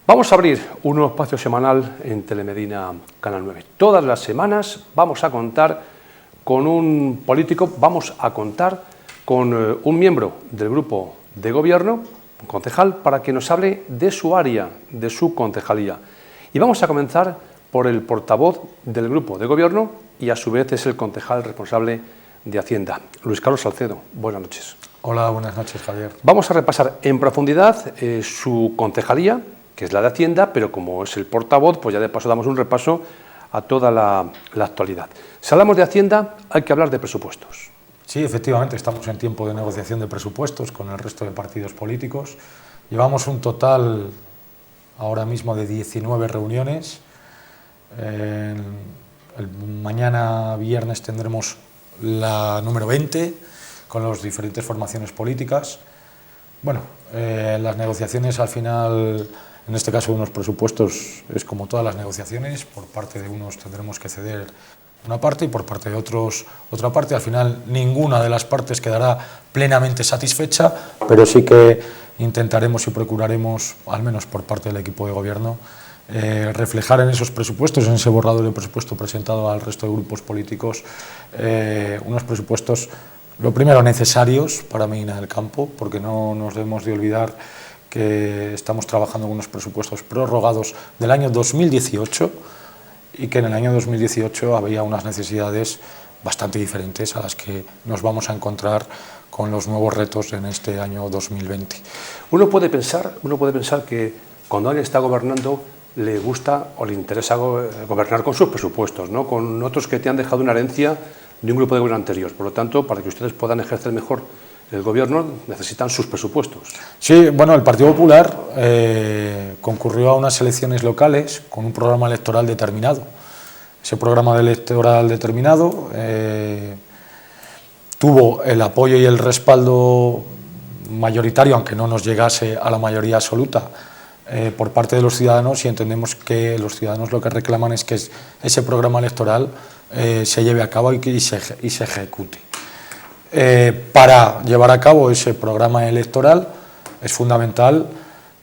Vamos a abrir un nuevo espacio semanal en Telemedina Canal 9. Todas las semanas vamos a contar con un político, vamos a contar con un miembro del grupo de gobierno, un concejal, para que nos hable de su área, de su concejalía. Y vamos a comenzar por el portavoz del grupo de gobierno y a su vez es el concejal responsable de Hacienda, Luis Carlos Salcedo. Buenas noches. Hola, buenas noches, Javier. Vamos a repasar en profundidad su concejalía, que es la de Hacienda, pero como es el portavoz, pues ya de paso damos un repaso a toda la actualidad. Si hablamos de Hacienda, hay que hablar de presupuestos. Sí, efectivamente, estamos en tiempo de negociación de presupuestos con el resto de partidos políticos. Llevamos un total ahora mismo de 19 reuniones. Mañana viernes tendremos la número 20 con las diferentes formaciones políticas. Bueno, las negociaciones al final, en este caso de unos presupuestos, es como todas las negociaciones. Por parte de unos tendremos que ceder una parte y por parte de otros otra parte. Al final ninguna de las partes quedará plenamente satisfecha, pero sí que intentaremos y procuraremos, al menos por parte del equipo de gobierno, reflejar en esos presupuestos, en ese borrador de presupuesto presentado al resto de grupos políticos, unos presupuestos, lo primero, necesarios para Medina del Campo, porque no nos debemos de olvidar que estamos trabajando con unos presupuestos prorrogados del año 2018 y que en el año 2018 había unas necesidades bastante diferentes a las que nos vamos a encontrar con los nuevos retos en este año 2020. Uno puede pensar que cuando alguien está gobernando le gusta o le interesa gobernar con sus presupuestos, ¿no? Con otros que te han dejado una herencia de un grupo de gobierno anterior. Por lo tanto, para que ustedes puedan ejercer mejor el gobierno, necesitan sus presupuestos. Sí, bueno, el Partido Popular concurrió a unas elecciones locales con un programa electoral determinado. Ese programa electoral determinado tuvo el apoyo y el respaldo mayoritario, aunque no nos llegase a la mayoría absoluta, por parte de los ciudadanos, y entendemos que los ciudadanos lo que reclaman es que ese programa electoral se lleve a cabo y se ejecute. Para llevar a cabo ese programa electoral es fundamental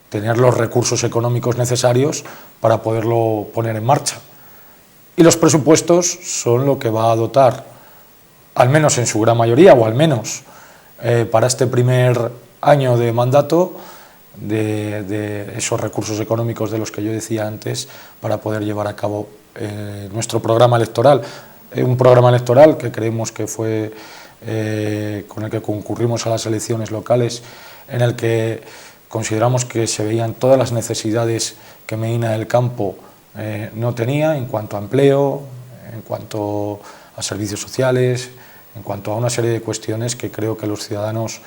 tener los recursos económicos necesarios para poderlo poner en marcha. Y los presupuestos son lo que va a dotar, al menos en su gran mayoría, o al menos para este primer año de mandato, de esos recursos económicos de los que yo decía antes, para poder llevar a cabo nuestro programa electoral. Un programa electoral que creemos que fue con el que concurrimos a las elecciones locales, en el que consideramos que se veían todas las necesidades que Medina del Campo no tenía en cuanto a empleo, en cuanto a servicios sociales, en cuanto a una serie de cuestiones que creo que los ciudadanos,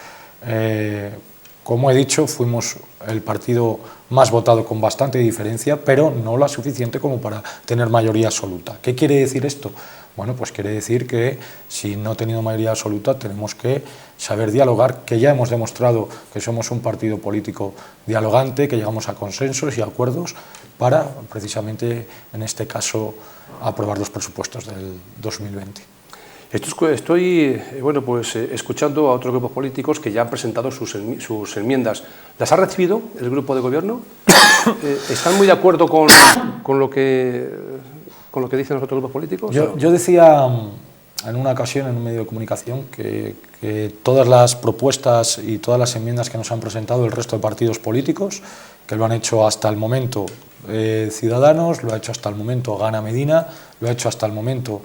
como he dicho, fuimos el partido más votado con bastante diferencia, pero no la suficiente como para tener mayoría absoluta. ¿Qué quiere decir esto? Bueno, pues quiere decir que si no teniendo mayoría absoluta tenemos que saber dialogar, que ya hemos demostrado que somos un partido político dialogante, que llegamos a consensos y acuerdos para, precisamente, en este caso, aprobar los presupuestos del 2020. Estoy escuchando a otros grupos políticos que ya han presentado sus enmiendas. ¿Las ha recibido el grupo de gobierno? ¿Están muy de acuerdo con lo que dicen los otros grupos políticos? Yo decía en una ocasión en un medio de comunicación que todas las propuestas y todas las enmiendas que nos han presentado el resto de partidos políticos, que lo han hecho hasta el momento Ciudadanos, lo ha hecho hasta el momento Gana Medina, lo ha hecho hasta el momento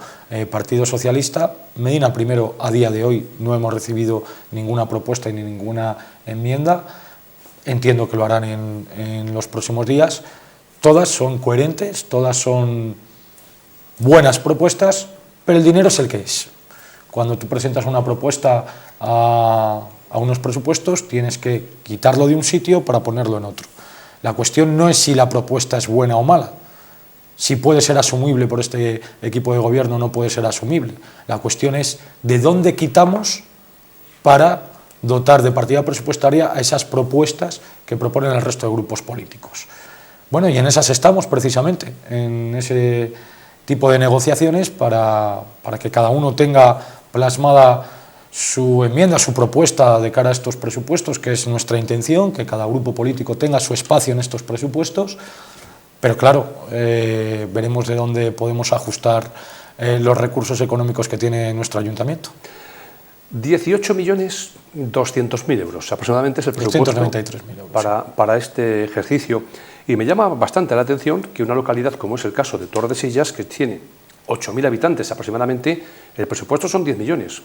Partido Socialista. Medina primero, a día de hoy no hemos recibido ninguna propuesta ni ninguna enmienda. Entiendo que lo harán en los próximos días. Todas son coherentes, todas son buenas propuestas, pero el dinero es el que es. Cuando tú presentas una propuesta a unos presupuestos, tienes que quitarlo de un sitio para ponerlo en otro. La cuestión no es si la propuesta es buena o mala, si puede ser asumible por este equipo de gobierno o no puede ser asumible. La cuestión es de dónde quitamos para dotar de partida presupuestaria a esas propuestas que proponen el resto de grupos políticos. Bueno, y en esas estamos precisamente, en ese tipo de negociaciones para que cada uno tenga plasmada su enmienda, su propuesta de cara a estos presupuestos, que es nuestra intención, que cada grupo político tenga su espacio en estos presupuestos, pero claro, veremos de dónde podemos ajustar los recursos económicos que tiene nuestro ayuntamiento. 18.200.000 euros aproximadamente es el presupuesto 293.000 euros. Para este ejercicio. Y me llama bastante la atención que una localidad como es el caso de Tordesillas, que tiene 8.000 habitantes aproximadamente, el presupuesto son 10 millones.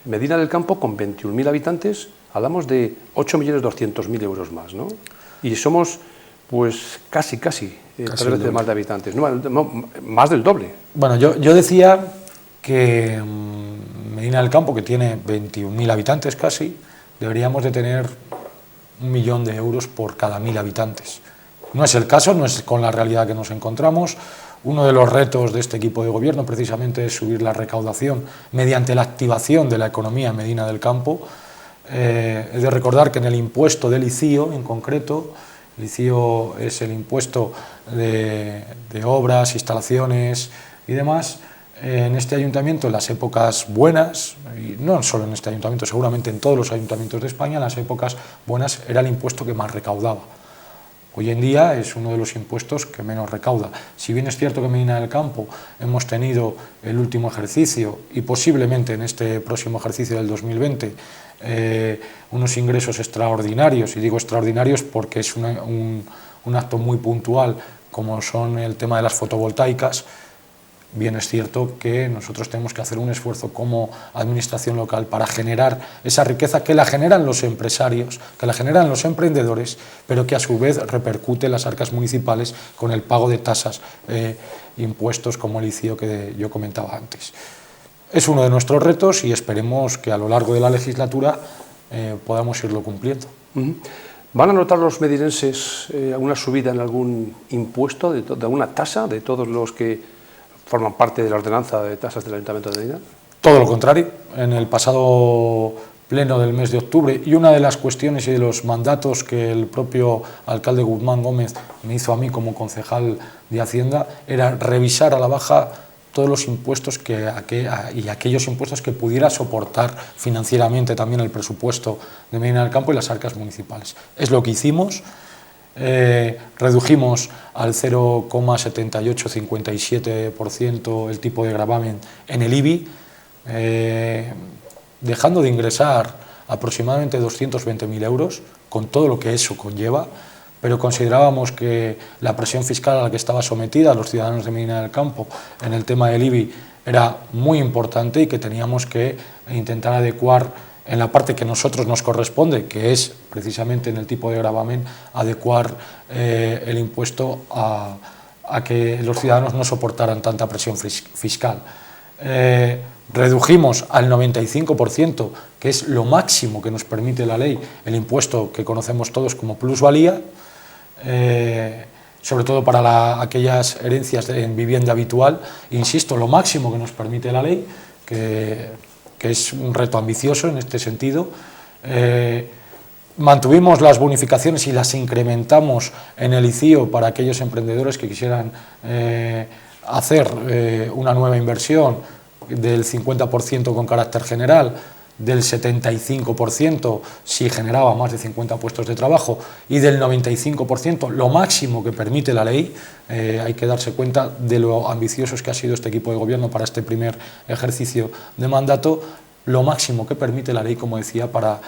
Medina del Campo, con 21.000 habitantes, hablamos de 8.200.000 euros más, ¿no? Y somos, pues, casi 3 veces más de habitantes, no, más del doble. Bueno, yo decía que Medina del Campo, que tiene 21.000 habitantes casi, deberíamos de tener 1 millón de euros por cada 1.000 habitantes. No es el caso, no es con la realidad que nos encontramos. Uno de los retos de este equipo de gobierno precisamente es subir la recaudación mediante la activación de la economía en Medina del Campo. He de recordar que en el impuesto del ICIO, en concreto, el ICIO es el impuesto de obras, instalaciones y demás. En este ayuntamiento, en las épocas buenas, y no solo en este ayuntamiento, seguramente en todos los ayuntamientos de España, en las épocas buenas era el impuesto que más recaudaba. Hoy en día es uno de los impuestos que menos recauda. Si bien es cierto que en Medina del Campo hemos tenido el último ejercicio y posiblemente en este próximo ejercicio del 2020 unos ingresos extraordinarios, y digo extraordinarios porque es un acto muy puntual como son el tema de las fotovoltaicas, bien es cierto que nosotros tenemos que hacer un esfuerzo como administración local para generar esa riqueza que la generan los empresarios, que la generan los emprendedores, pero que a su vez repercute en las arcas municipales con el pago de tasas, impuestos como el ICIO que yo comentaba antes. Es uno de nuestros retos y esperemos que a lo largo de la legislatura podamos irlo cumpliendo. ¿Van a notar los medinenses alguna subida en algún impuesto, de alguna tasa, de todos los que forman parte de la ordenanza de tasas del Ayuntamiento de Medina? Todo lo contrario. En el pasado pleno del mes de octubre, y una de las cuestiones y de los mandatos que el propio alcalde Guzmán Gómez me hizo a mí como concejal de Hacienda, era revisar a la baja todos los impuestos y aquellos impuestos que pudiera soportar financieramente también el presupuesto de Medina del Campo y las arcas municipales. Es lo que hicimos. Redujimos al 0,7857% el tipo de gravamen en el IBI, dejando de ingresar aproximadamente 220.000 euros, con todo lo que eso conlleva, pero considerábamos que la presión fiscal a la que estaba sometida los ciudadanos de Medina del Campo en el tema del IBI era muy importante y que teníamos que intentar adecuar en la parte que a nosotros nos corresponde, que es precisamente en el tipo de gravamen, adecuar el impuesto a que los ciudadanos no soportaran tanta presión fiscal. Redujimos al 95%, que es lo máximo que nos permite la ley, el impuesto que conocemos todos como plusvalía, sobre todo para aquellas herencias en vivienda habitual. Insisto, lo máximo que nos permite la ley, que es un reto ambicioso en este sentido. Mantuvimos las bonificaciones y las incrementamos en el ICIO para aquellos emprendedores que quisieran hacer una nueva inversión del 50% con carácter general, del 75% si generaba más de 50 puestos de trabajo y del 95%, lo máximo que permite la ley. Hay que darse cuenta de lo ambiciosos que ha sido este equipo de gobierno para este primer ejercicio de mandato, lo máximo que permite la ley, como decía, para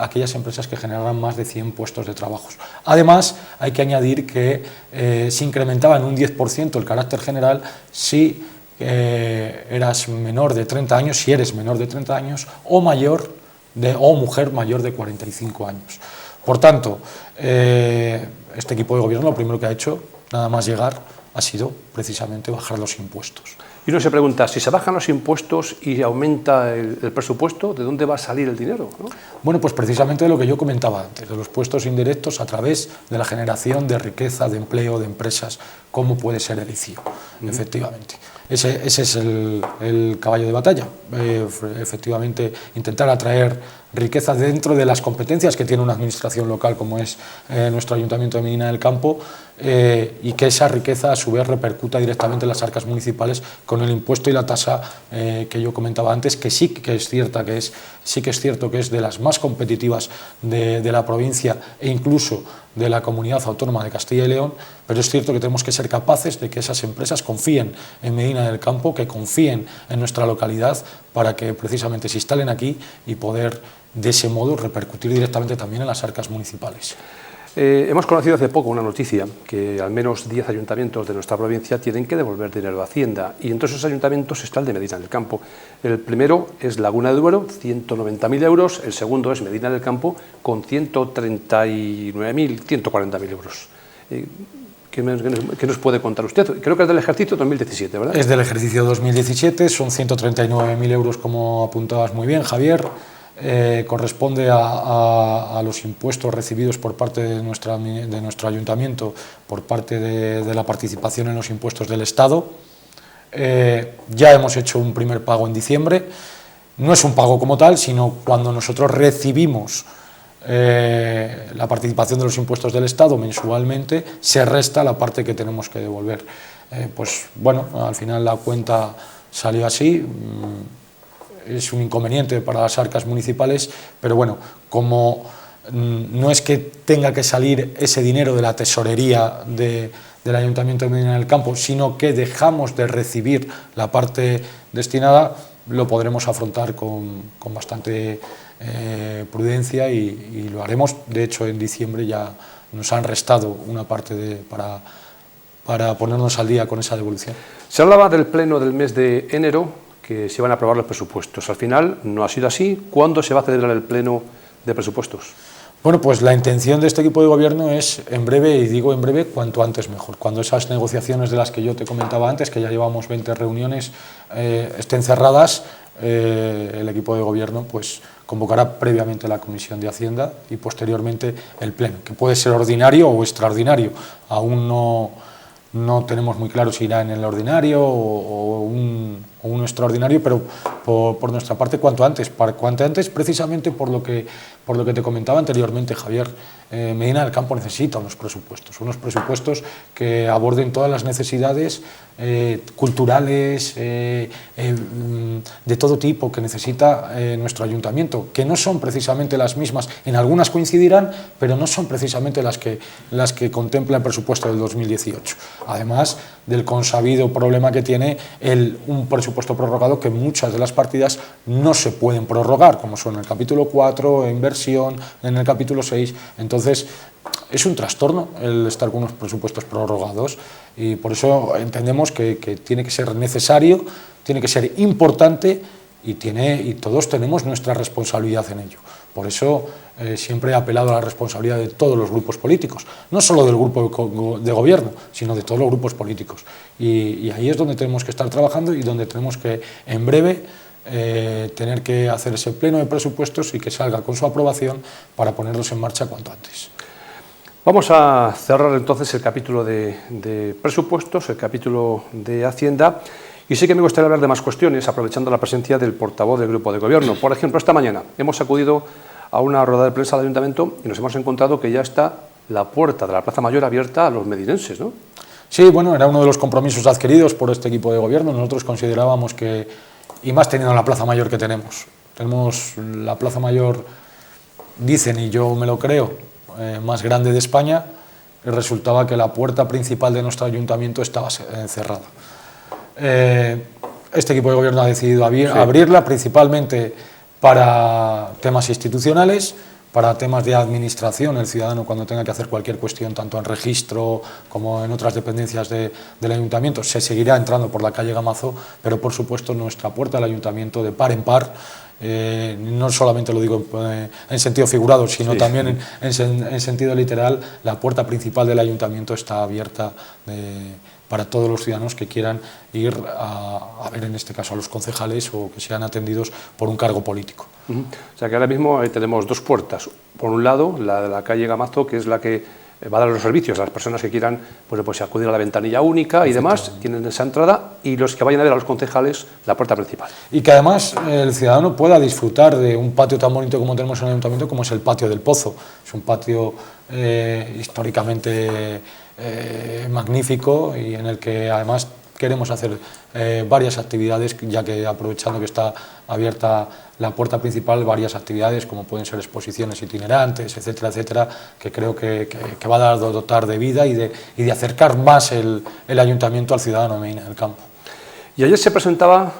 aquellas empresas que generaran más de 100 puestos de trabajo. Además, hay que añadir que se incrementaba en un 10% el carácter general si eras menor de 30 años, si eres menor de 30 años o mujer mayor de 45 años. Por tanto, este equipo de gobierno lo primero que ha hecho, nada más llegar, ha sido precisamente bajar los impuestos. Y uno se pregunta, si se bajan los impuestos y aumenta el presupuesto, ¿de dónde va a salir el dinero, ¿no? Bueno, pues precisamente de lo que yo comentaba antes, de los puestos indirectos a través de la generación de riqueza, de empleo, de empresas, como puede ser el ICIO, efectivamente. Ese es el caballo de batalla, efectivamente, intentar atraer riqueza dentro de las competencias que tiene una administración local como es nuestro Ayuntamiento de Medina del Campo, y que esa riqueza a su vez repercuta directamente en las arcas municipales con el impuesto y la tasa que yo comentaba antes, que sí que es cierta, sí que es cierto que es de las más competitivas de la provincia e incluso de la comunidad autónoma de Castilla y León, pero es cierto que tenemos que ser capaces de que esas empresas confíen en Medina del Campo, que confíen en nuestra localidad para que precisamente se instalen aquí y poder de ese modo repercutir directamente también en las arcas municipales. Hemos conocido hace poco una noticia que al menos 10 ayuntamientos de nuestra provincia tienen que devolver dinero a Hacienda, y entre esos ayuntamientos está el de Medina del Campo. El primero es Laguna de Duero, 190.000 euros, el segundo es Medina del Campo con 139.000, 140.000 euros. ¿Qué nos puede contar usted? Creo que es del ejercicio 2017, ¿verdad? Es del ejercicio 2017, son 139.000 euros, como apuntabas muy bien, Javier. Corresponde a los impuestos recibidos por parte de nuestro ayuntamiento, por parte de la participación en los impuestos del Estado. Ya hemos hecho un primer pago en diciembre. No es un pago como tal, sino cuando nosotros recibimos la participación de los impuestos del Estado mensualmente, se resta la parte que tenemos que devolver. Pues bueno, al final la cuenta salió así. Es un inconveniente para las arcas municipales, pero bueno, como no es que tenga que salir ese dinero de la tesorería del Ayuntamiento de Medina del Campo, sino que dejamos de recibir la parte destinada, lo podremos afrontar con bastante prudencia y lo haremos. De hecho, en diciembre ya nos han restado una parte para ponernos al día con esa devolución. Se hablaba del pleno del mes de enero, que se van a aprobar los presupuestos. Al final no ha sido así. ¿Cuándo se va a celebrar el pleno de presupuestos? Bueno, pues la intención de este equipo de gobierno es en breve, y digo en breve, cuanto antes mejor. Cuando esas negociaciones de las que yo te comentaba antes, que ya llevamos 20 reuniones, estén cerradas, el equipo de gobierno pues convocará previamente la Comisión de Hacienda y posteriormente el pleno, que puede ser ordinario o extraordinario. Aún no tenemos muy claro si irá en el ordinario o un extraordinario, pero por nuestra parte cuanto antes precisamente por lo que te comentaba anteriormente, Javier. Medina del Campo necesita unos presupuestos que aborden todas las necesidades culturales, de todo tipo que necesita nuestro ayuntamiento, que no son precisamente las mismas, en algunas coincidirán, pero no son precisamente las que contempla el presupuesto del 2018. Además del consabido problema que tiene un presupuesto prorrogado, que muchas de las partidas no se pueden prorrogar, como son el capítulo 4, inversión, en el capítulo 6, entonces es un trastorno el estar con unos presupuestos prorrogados, y por eso entendemos que tiene que ser necesario, tiene que ser importante, y todos tenemos nuestra responsabilidad en ello. Por eso siempre he apelado a la responsabilidad de todos los grupos políticos, no solo del grupo de gobierno, sino de todos los grupos políticos. Y ahí es donde tenemos que estar trabajando y donde tenemos que, en breve, tener que hacer ese pleno de presupuestos y que salga con su aprobación para ponerlos en marcha cuanto antes. Vamos a cerrar entonces el capítulo de presupuestos, el capítulo de Hacienda, y sí que me gustaría hablar de más cuestiones, aprovechando la presencia del portavoz del grupo de gobierno. Por ejemplo, esta mañana hemos acudido a una rueda de prensa del Ayuntamiento y nos hemos encontrado que ya está la puerta de la Plaza Mayor abierta a los medinenses, ¿no? Sí, bueno, era uno de los compromisos adquiridos por este equipo de gobierno. Nosotros considerábamos que, y más teniendo la Plaza Mayor que tenemos la Plaza Mayor, dicen, y yo me lo creo, más grande de España, y resultaba que la puerta principal de nuestro ayuntamiento estaba cerrada. Este equipo de gobierno ha decidido abrirla principalmente para temas institucionales, para temas de administración. El ciudadano, cuando tenga que hacer cualquier cuestión, tanto en registro como en otras dependencias del ayuntamiento, se seguirá entrando por la calle Gamazo, pero por supuesto nuestra puerta del ayuntamiento, de par en par, no solamente lo digo en sentido figurado, sino también en sentido literal, la puerta principal del ayuntamiento está abierta para todos los ciudadanos que quieran ir a ver, en este caso, a los concejales o que sean atendidos por un cargo político. O sea que ahora mismo tenemos dos puertas. Por un lado, la de la calle Gamazo, que es la que va a dar los servicios a las personas que quieran pues acudir a la ventanilla única y demás, tienen esa entrada, y los que vayan a ver a los concejales la puerta principal. Y que además el ciudadano pueda disfrutar de un patio tan bonito como tenemos en el Ayuntamiento, como es el Patio del Pozo. Es un patio históricamente magnífico, y en el que además queremos hacer varias actividades, ya que aprovechando que está abierta la puerta principal, varias actividades como pueden ser exposiciones itinerantes, etcétera, etcétera, que creo que va a dotar de vida y de acercar más el Ayuntamiento al ciudadano de Medina del Campo. Y ayer se presentaba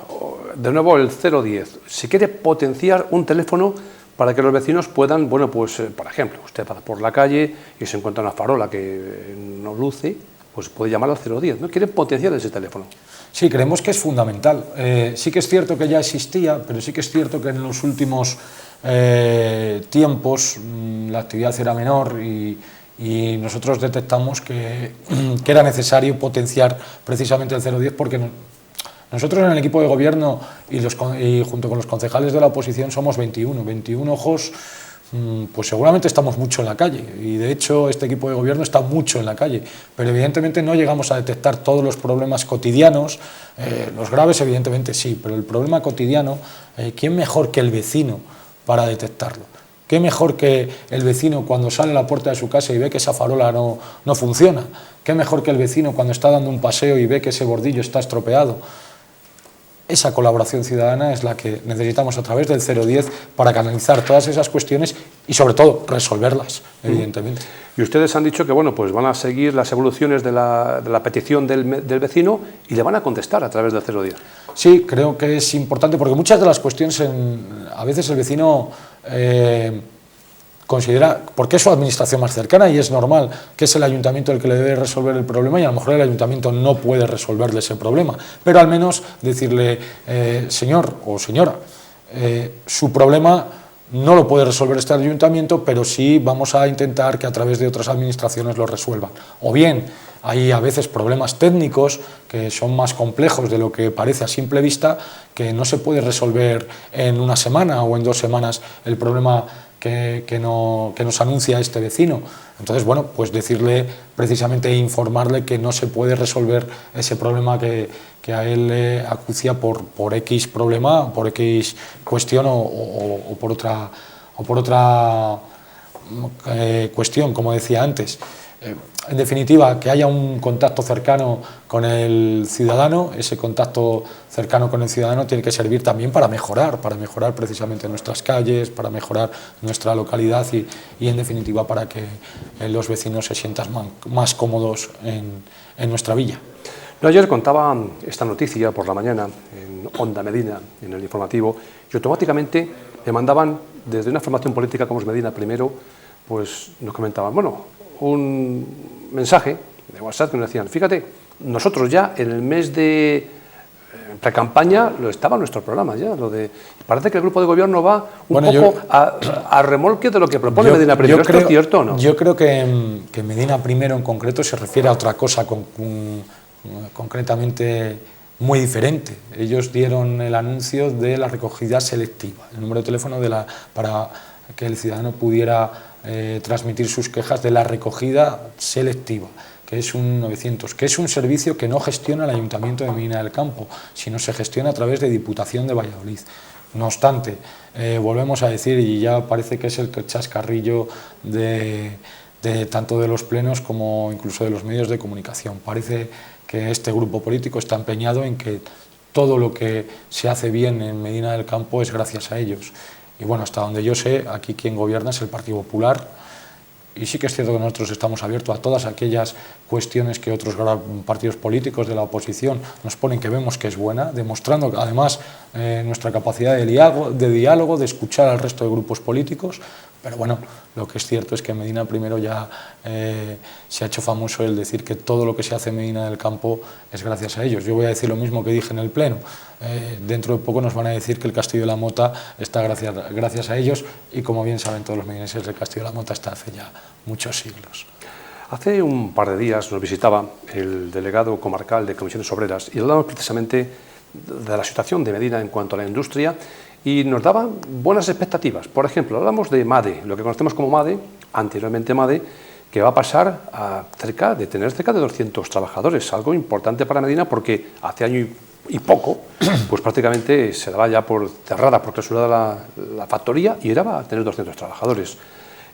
de nuevo el 010. Se quiere potenciar un teléfono para que los vecinos puedan, bueno, pues por ejemplo, usted pasa por la calle y se encuentra una farola que no luce, pues puede llamar al 010, ¿no? Quiere potenciar ese teléfono. Sí, creemos que es fundamental. Sí que es cierto que ya existía, pero sí que es cierto que en los últimos tiempos la actividad era menor, y nosotros detectamos que era necesario potenciar precisamente el 010, porque nosotros en el equipo de gobierno y junto con los concejales de la oposición somos 21 ojos. Pues seguramente estamos mucho en la calle, y de hecho este equipo de gobierno está mucho en la calle, pero evidentemente no llegamos a detectar todos los problemas cotidianos. Los graves evidentemente sí, pero el problema cotidiano, ¿quién mejor que el vecino para detectarlo? ¿Qué mejor que el vecino cuando sale a la puerta de su casa y ve que esa farola no funciona? ¿Qué mejor que el vecino cuando está dando un paseo y ve que ese bordillo está estropeado? Esa colaboración ciudadana es la que necesitamos a través del 010 para canalizar todas esas cuestiones y, sobre todo, resolverlas, evidentemente. Y ustedes han dicho que, bueno, pues van a seguir las evoluciones de la petición del vecino y le van a contestar a través del 010. Sí, creo que es importante, porque muchas de las cuestiones a veces el vecino considera, porque es su administración más cercana y es normal, que es el ayuntamiento el que le debe resolver el problema, y a lo mejor el ayuntamiento no puede resolverle ese problema, pero al menos decirle, señor o señora, su problema no lo puede resolver este ayuntamiento, pero sí vamos a intentar que a través de otras administraciones lo resuelvan. O bien, hay a veces problemas técnicos que son más complejos de lo que parece a simple vista, que no se puede resolver en una semana o en 2 semanas el problema que nos anuncia este vecino. Entonces, bueno, pues decirle, precisamente informarle que no se puede resolver ese problema que a él le acucia por X problema, por X cuestión o por otra cuestión, como decía antes. En definitiva, que haya un contacto cercano con el ciudadano. Ese contacto cercano con el ciudadano tiene que servir también para mejorar precisamente nuestras calles, para mejorar nuestra localidad y en definitiva para que los vecinos se sientan más cómodos en nuestra villa. Yo ayer contaba esta noticia por la mañana en Onda Medina, en el informativo, y automáticamente me mandaban desde una formación política como es Medina Primero, pues nos comentaban, bueno, un mensaje de WhatsApp que nos decían, fíjate, nosotros ya en el mes de precampaña estaba nuestro programa ya, parece que el grupo de gobierno va un poco a remolque de lo que propone Medina Primero. ¿Esto es cierto o no? Yo creo que Medina Primero en concreto se refiere a otra cosa concretamente muy diferente. Ellos dieron el anuncio de la recogida selectiva, el número de teléfono para que el ciudadano pudiera transmitir sus quejas de la recogida selectiva, que es un 900, que es un servicio que no gestiona el Ayuntamiento de Medina del Campo, sino se gestiona a través de Diputación de Valladolid. No obstante, volvemos a decir, y ya parece que es el chascarrillo de tanto de los plenos como incluso de los medios de comunicación. Parece que este grupo político está empeñado en que todo lo que se hace bien en Medina del Campo es gracias a ellos. Y bueno, hasta donde yo sé, aquí quien gobierna es el Partido Popular, y sí que es cierto que nosotros estamos abiertos a todas aquellas cuestiones que otros partidos políticos de la oposición nos ponen, que vemos que es buena, demostrando además nuestra capacidad de diálogo, de escuchar al resto de grupos políticos. Pero bueno, lo que es cierto es que en Medina Primero ya se ha hecho famoso el decir que todo lo que se hace en Medina del Campo es gracias a ellos. Yo voy a decir lo mismo que dije en el Pleno. Dentro de poco nos van a decir que el Castillo de la Mota está gracias a ellos, y como bien saben todos los medianenses, el Castillo de la Mota está hace ya muchos siglos. Hace un par de días nos visitaba el delegado comarcal de Comisiones Obreras y hablamos precisamente de la situación de Medina en cuanto a la industria, y nos daban buenas expectativas. Por ejemplo, hablamos de MADE, lo que conocemos como MADE, anteriormente MADE, que va a pasar a tener cerca de 200 trabajadores, algo importante para Medina porque hace año y poco, pues prácticamente se daba ya por cerrada, por clausurada la factoría y era a tener 200 trabajadores.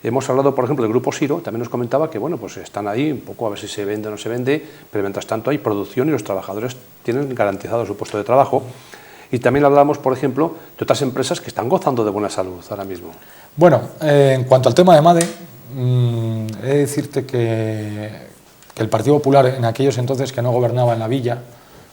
Hemos hablado, por ejemplo, del Grupo Siro, también nos comentaba que bueno, pues están ahí un poco a ver si se vende o no se vende, pero mientras tanto hay producción y los trabajadores tienen garantizado su puesto de trabajo. Y también hablamos, por ejemplo, de otras empresas que están gozando de buena salud ahora mismo. Bueno, en cuanto al tema de MADE, he de decirte que el Partido Popular, en aquellos entonces que no gobernaba en la villa,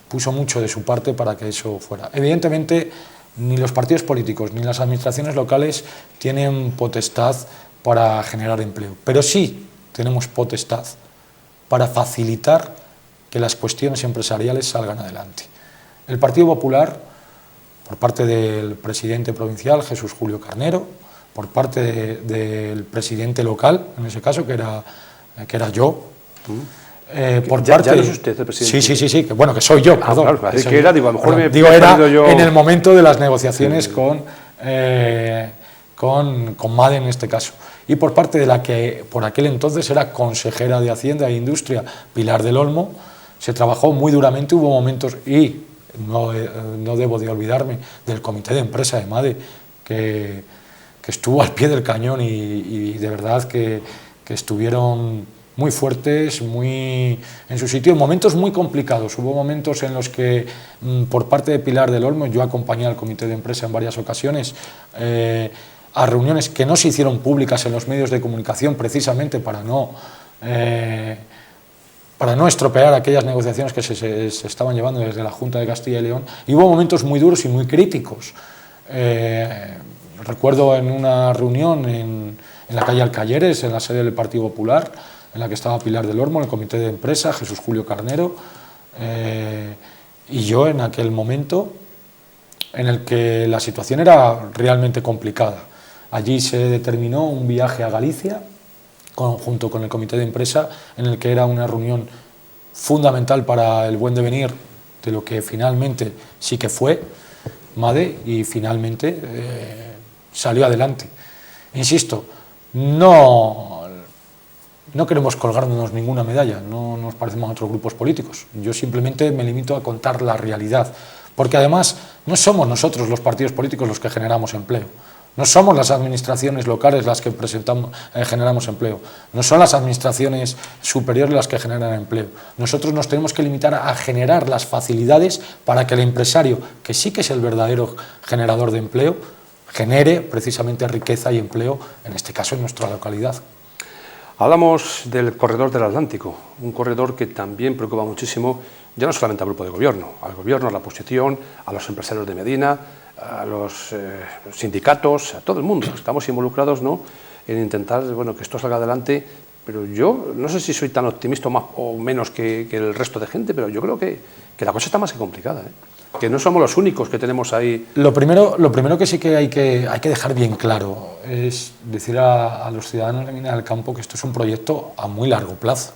puso mucho de su parte para que eso fuera. Evidentemente, ni los partidos políticos ni las administraciones locales tienen potestad para generar empleo, pero sí tenemos potestad para facilitar que las cuestiones empresariales salgan adelante. El Partido Popular, por parte del presidente provincial, Jesús Julio Carnero, por parte del presidente local, en ese caso, que era yo, ¿Ya no es usted el presidente? Sí, que, bueno, que soy yo, perdón. Claro, que era, digo, a lo mejor me era yo... en el momento de las negociaciones con MADE en este caso. Y por parte de la que por aquel entonces era consejera de Hacienda e Industria, Pilar del Olmo, se trabajó muy duramente, hubo momentos, y no debo de olvidarme del comité de empresa de MADE, que estuvo al pie del cañón y de verdad que estuvieron muy fuertes, muy en su sitio, en momentos muy complicados. Hubo momentos en los que, por parte de Pilar del Olmo, yo acompañé al comité de empresa en varias ocasiones, a reuniones que no se hicieron públicas en los medios de comunicación precisamente para no estropear aquellas negociaciones que se estaban llevando desde la Junta de Castilla y León, y hubo momentos muy duros y muy críticos. Recuerdo en una reunión en la calle Alcayeres, en la sede del Partido Popular, en la que estaba Pilar del Olmo, el comité de empresa, Jesús Julio Carnero, y yo en aquel momento en el que la situación era realmente complicada. Allí se determinó un viaje a Galicia, junto con el comité de empresa, en el que era una reunión fundamental para el buen devenir de lo que finalmente sí que fue MADE, y finalmente salió adelante. Insisto, no queremos colgarnos ninguna medalla, no nos parecemos a otros grupos políticos. Yo simplemente me limito a contar la realidad, porque además no somos nosotros los partidos políticos los que generamos empleo. No somos las administraciones locales las que generamos empleo, no son las administraciones superiores las que generan empleo. Nosotros nos tenemos que limitar a generar las facilidades para que el empresario, que sí que es el verdadero generador de empleo, genere precisamente riqueza y empleo, en este caso en nuestra localidad. Hablamos del corredor del Atlántico, un corredor que también preocupa muchísimo, ya no solamente al grupo de gobierno, a la oposición, a los empresarios de Medina, a los sindicatos, a todo el mundo. Estamos involucrados, ¿no?, en intentar, bueno, que esto salga adelante, pero yo no sé si soy tan optimista más o menos que el resto de gente, pero yo creo que la cosa está más que complicada, que no somos los únicos que tenemos ahí. Lo primero que sí que hay que dejar bien claro es decir a los ciudadanos de Medina del Campo que esto es un proyecto a muy largo plazo.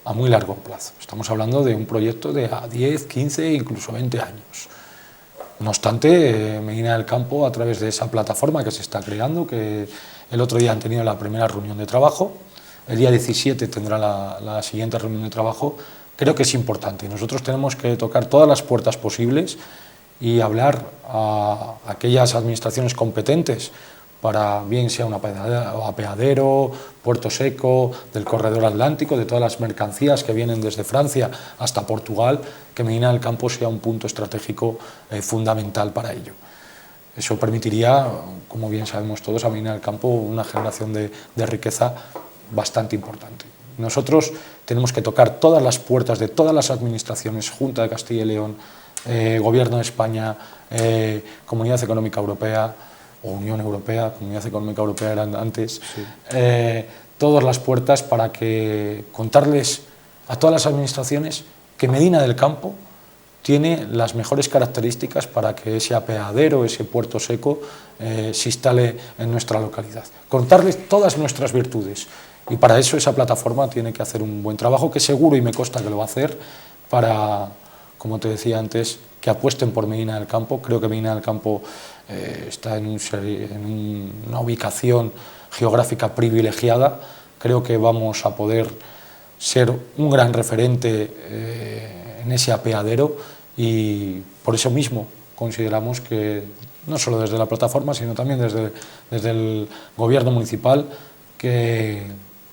A muy largo plazo. Estamos hablando de un proyecto de a 10, 15, incluso 20 años. No obstante, Medina del Campo, a través de esa plataforma que se está creando, que el otro día han tenido la primera reunión de trabajo, el día 17 tendrá la siguiente reunión de trabajo, creo que es importante. Nosotros tenemos que tocar todas las puertas posibles y hablar a aquellas administraciones competentes para, bien sea un apeadero, Puerto Seco, del corredor atlántico, de todas las mercancías que vienen desde Francia hasta Portugal, que Medina del Campo sea un punto estratégico fundamental para ello. Eso permitiría, como bien sabemos todos, a Medina del Campo una generación de riqueza bastante importante. Nosotros tenemos que tocar todas las puertas de todas las administraciones, Junta de Castilla y León, Gobierno de España, Comunidad Económica Europea, o Unión Europea, Comunidad Económica Europea eran antes, sí. Todas las puertas para contarles a todas las administraciones que Medina del Campo tiene las mejores características para que ese apeadero, ese puerto seco, se instale en nuestra localidad. Contarles todas nuestras virtudes, y para eso esa plataforma tiene que hacer un buen trabajo, que seguro y me consta que lo va a hacer, para, como te decía antes, que apuesten por Medina del Campo. Creo que Medina del Campo está en una ubicación geográfica privilegiada creo que vamos a poder ser un gran referente en ese apeadero, y por eso mismo consideramos que, no solo desde la plataforma, sino también desde el gobierno municipal, que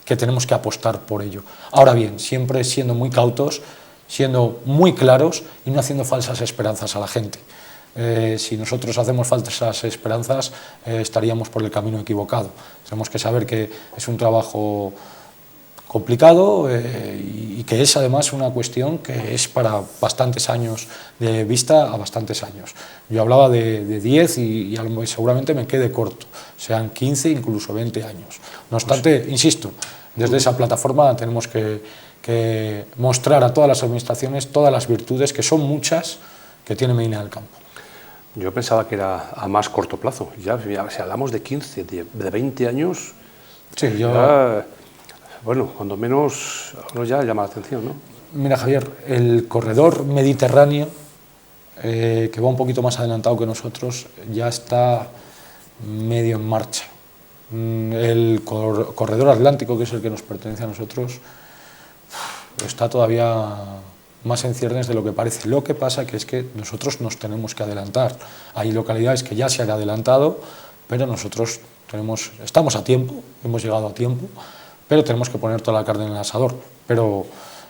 tenemos que apostar por ello. Ahora bien, siempre siendo muy cautos, siendo muy claros y no haciendo falsas esperanzas a la gente. Si nosotros hacemos falsas esperanzas, estaríamos por el camino equivocado. Tenemos que saber que es un trabajo complicado y que es además una cuestión que es para bastantes años, de vista a bastantes años. Yo hablaba de 10 y seguramente me quede corto, sean 15, incluso 20 años. No obstante, insisto, desde esa plataforma tenemos que mostrar a todas las administraciones todas las virtudes, que son muchas, que tiene Medina del Campo. Yo pensaba que era a más corto plazo. Ya, si hablamos de 15, de 20 años, sí, bueno, cuando menos uno ya llama la atención, ¿no? Mira, Javier, el corredor mediterráneo, que va un poquito más adelantado que nosotros, ya está medio en marcha. El corredor atlántico, que es el que nos pertenece a nosotros, está todavía más en ciernes de lo que parece. Lo que pasa que es que nosotros nos tenemos que adelantar. Hay localidades que ya se han adelantado, pero nosotros estamos a tiempo, hemos llegado a tiempo, pero tenemos que poner toda la carne en el asador. Pero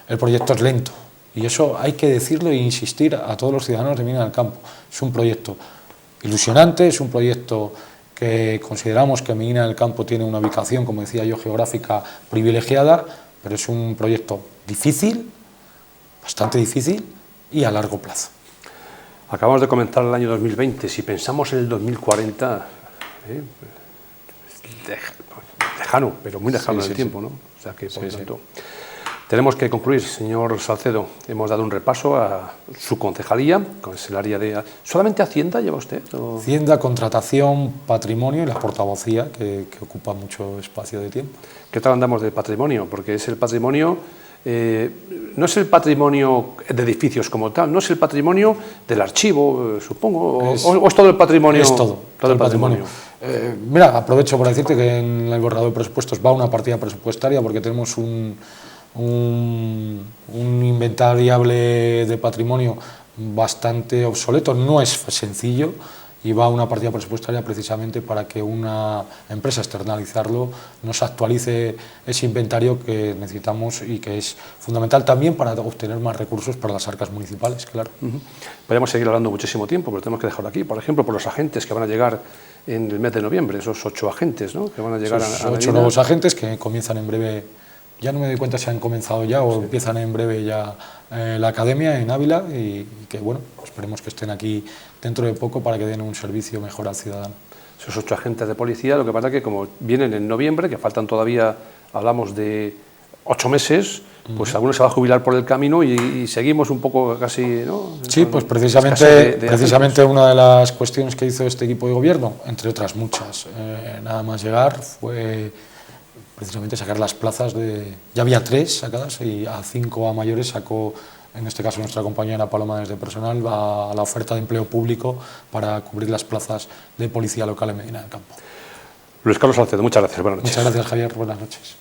el proyecto es lento, y eso hay que decirlo e insistir a todos los ciudadanos de Medina del Campo. Es un proyecto ilusionante, es un proyecto que consideramos que Medina del Campo tiene una ubicación, como decía yo, geográfica privilegiada, pero es un proyecto difícil, bastante difícil y a largo plazo. Acabamos de comentar el año 2020, si pensamos en el 2040, lejano, pero muy lejano en el tiempo, ¿no? O sea que, por tanto, tenemos que concluir, señor Salcedo. Hemos dado un repaso a su concejalía, que es el área de... ¿Solamente Hacienda lleva usted? ¿O? Hacienda, contratación, patrimonio y la portavocía, que ocupa mucho espacio de tiempo. ¿Qué tal andamos de patrimonio? Porque es el patrimonio... no es el patrimonio de edificios como tal, no es el patrimonio del archivo, supongo, o es todo el patrimonio. Es todo el patrimonio. Mira, aprovecho para decirte que en el borrador de presupuestos va una partida presupuestaria, porque tenemos un inventariable de patrimonio bastante obsoleto, no es sencillo, y va una partida presupuestaria precisamente para que una empresa, externalizarlo, nos actualice ese inventario que necesitamos y que es fundamental también para obtener más recursos para las arcas municipales, claro. Podríamos seguir hablando muchísimo tiempo, pero tenemos que dejarlo aquí. Por ejemplo, por los agentes que van a llegar en el mes de noviembre, esos 8 agentes, ¿no?, que van a llegar a 8 nuevos agentes que comienzan en breve. Ya no me doy cuenta si han comenzado ya o empiezan en breve ya la academia en Ávila, y que, bueno, esperemos que estén aquí dentro de poco para que den un servicio mejor al ciudadano. Esos 8 agentes de policía, lo que pasa es que como vienen en noviembre, que faltan todavía, hablamos de 8 meses, pues algunos se va a jubilar por el camino y seguimos un poco casi, ¿no? Sí, pues precisamente una de las cuestiones que hizo este equipo de gobierno, entre otras muchas, nada más llegar, fue precisamente sacar las plazas ya había 3 sacadas, y a 5 a mayores sacó, en este caso nuestra compañera Paloma desde personal, va a la oferta de empleo público para cubrir las plazas de policía local en Medina del Campo. Luis Carlos Salcedo, muchas gracias, buenas noches. Muchas gracias, Javier, buenas noches.